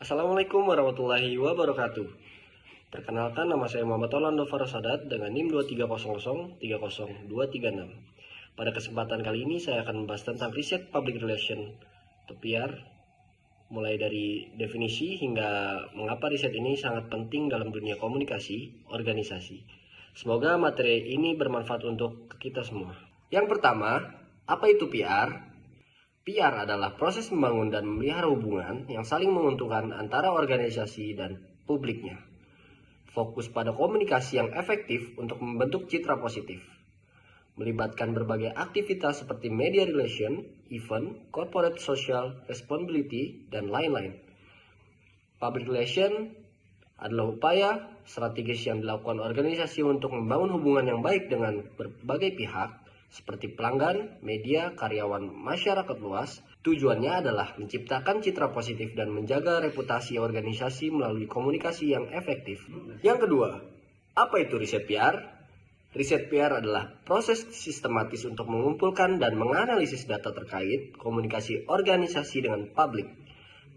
Assalamualaikum warahmatullahi wabarakatuh. Perkenalkan, nama saya Muhammad Orlando Farasadat dengan NIM 230030236. Pada kesempatan kali ini saya akan membahas tentang riset public relation atau PR, mulai dari definisi hingga mengapa riset ini sangat penting dalam dunia komunikasi organisasi. Semoga materi ini bermanfaat untuk kita semua. Yang pertama, apa itu PR? PR adalah proses membangun dan memelihara hubungan yang saling menguntungkan antara organisasi dan publiknya. Fokus pada komunikasi yang efektif untuk membentuk citra positif. Melibatkan berbagai aktivitas seperti media relation, event, corporate social responsibility, dan lain-lain. Public relation adalah upaya strategis yang dilakukan organisasi untuk membangun hubungan yang baik dengan berbagai pihak, seperti pelanggan, media, karyawan, masyarakat luas. Tujuannya adalah menciptakan citra positif dan menjaga reputasi organisasi melalui komunikasi yang efektif. Yang kedua, apa itu riset PR? Riset PR adalah proses sistematis untuk mengumpulkan dan menganalisis data terkait komunikasi organisasi dengan publik,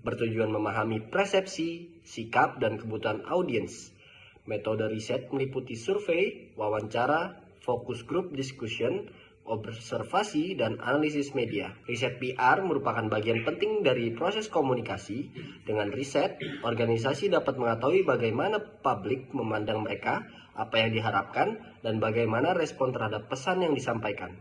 bertujuan memahami persepsi, sikap, dan kebutuhan audiens. Metode riset meliputi survei, wawancara, focus group discussion, observasi, dan analisis media. Riset PR merupakan bagian penting dari proses komunikasi. Dengan riset, organisasi dapat mengetahui bagaimana publik memandang mereka, apa yang diharapkan, dan bagaimana respon terhadap pesan yang disampaikan.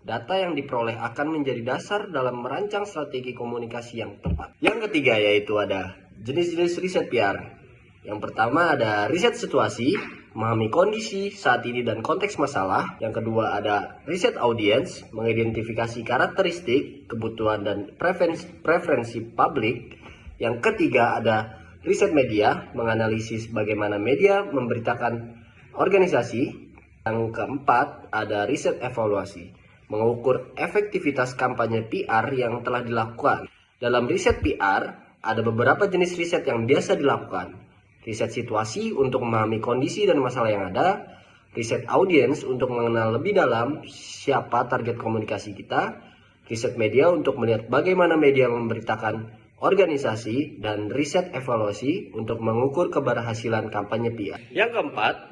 Data yang diperoleh akan menjadi dasar dalam merancang strategi komunikasi yang tepat. Yang ketiga yaitu ada jenis-jenis riset PR. Yang pertama ada riset situasi, memahami kondisi saat ini dan konteks masalah. Yang kedua ada riset audiens, mengidentifikasi karakteristik, kebutuhan dan preferensi publik. Yang ketiga ada riset media, menganalisis bagaimana media memberitakan organisasi. Yang keempat ada riset evaluasi, mengukur efektivitas kampanye PR yang telah dilakukan. Dalam riset PR ada beberapa jenis riset yang biasa dilakukan. Riset situasi untuk memahami kondisi dan masalah yang ada, riset audiens untuk mengenal lebih dalam siapa target komunikasi kita, riset media untuk melihat bagaimana media memberitakan organisasi, dan riset evaluasi untuk mengukur keberhasilan kampanye PR. Yang keempat,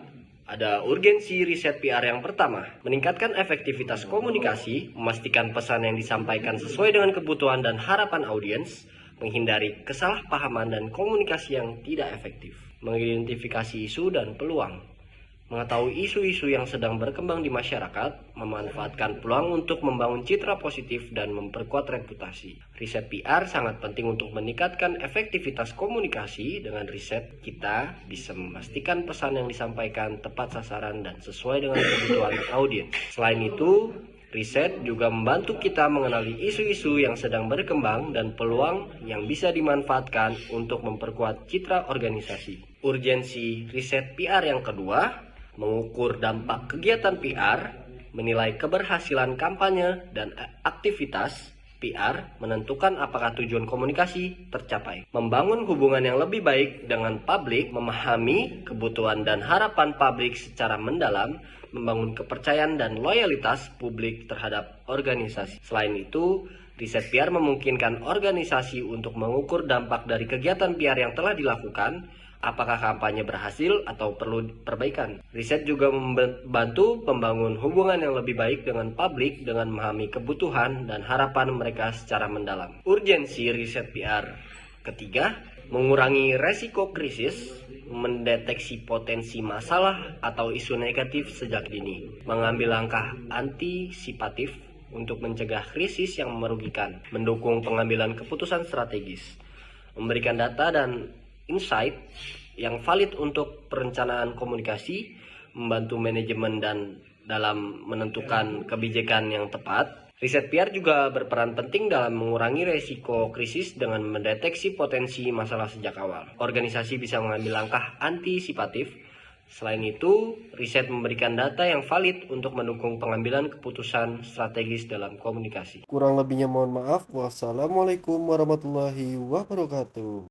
ada urgensi riset PR. Yang pertama, meningkatkan efektivitas komunikasi, memastikan pesan yang disampaikan sesuai dengan kebutuhan dan harapan audiens, menghindari kesalahpahaman dan komunikasi yang tidak efektif, mengidentifikasi isu dan peluang, mengetahui isu-isu yang sedang berkembang di masyarakat, memanfaatkan peluang untuk membangun citra positif dan memperkuat reputasi. Riset PR sangat penting untuk meningkatkan efektivitas komunikasi. Dengan riset, kita bisa memastikan pesan yang disampaikan tepat sasaran dan sesuai dengan kebutuhan audiens. Selain itu, riset juga membantu kita mengenali isu-isu yang sedang berkembang dan peluang yang bisa dimanfaatkan untuk memperkuat citra organisasi. Urgensi riset PR yang kedua, mengukur dampak kegiatan PR, menilai keberhasilan kampanye dan aktivitas PR, menentukan apakah tujuan komunikasi tercapai, membangun hubungan yang lebih baik dengan publik, memahami kebutuhan dan harapan publik secara mendalam, membangun kepercayaan dan loyalitas publik terhadap organisasi. Selain itu, riset PR memungkinkan organisasi untuk mengukur dampak dari kegiatan PR yang telah dilakukan, apakah kampanye berhasil atau perlu perbaikan. Riset juga membantu membangun hubungan yang lebih baik dengan publik dengan memahami kebutuhan dan harapan mereka secara mendalam. Urgensi riset PR ketiga, mengurangi resiko krisis, mendeteksi potensi masalah atau isu negatif sejak dini, mengambil langkah antisipatif untuk mencegah krisis yang merugikan, mendukung pengambilan keputusan strategis, memberikan data dan insight yang valid untuk perencanaan komunikasi, membantu manajemen dan dalam menentukan kebijakan yang tepat. Riset PR juga berperan penting dalam mengurangi resiko krisis dengan mendeteksi potensi masalah sejak awal. Organisasi bisa mengambil langkah antisipatif. Selain itu, riset memberikan data yang valid untuk mendukung pengambilan keputusan strategis dalam komunikasi. Kurang lebihnya mohon maaf. Wassalamualaikum warahmatullahi wabarakatuh.